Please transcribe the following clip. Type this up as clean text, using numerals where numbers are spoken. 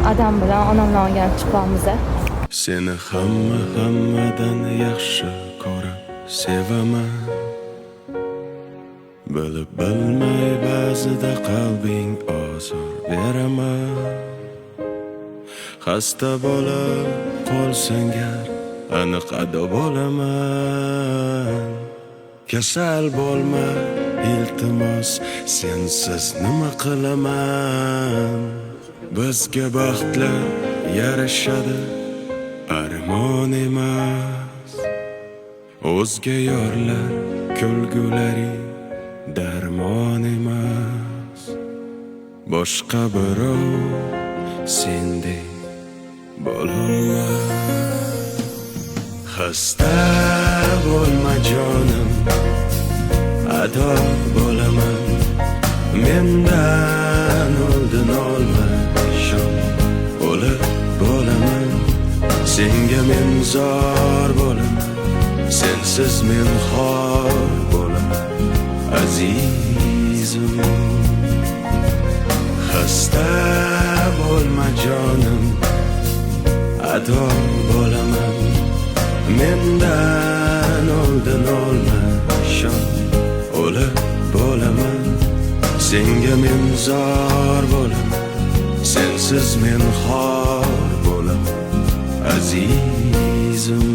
Adam bilan onam bilan olgan chiqamiz. Seni hammadan yaxshi ko'rib sevaman. Bilib bilmay ba'zida qalbing ozor beraman. Xasta bo'lib qolsang gar aniq ado bo'laman. Kasal bo'lma iltimos, sensiz nima qilaman? Bizga baxtlar yarashadi, armon emas. O'zga yorlar kulgulari darmon emas. Boshqa birov sendek bo'lolmas. Xasta bo'lma jonim, ado bo'laman. Mendan oldin olma shon, o'lib bo'laman. Senga men zor bo'laman, sensiz men xor bo'laman azizim. Xasta bo'lma jonim, ado bo'laman. Mendan oldin olma shon, o'lib bo'laman. Senga men zor bo'laman, sensiz men xor bo'laman azizim.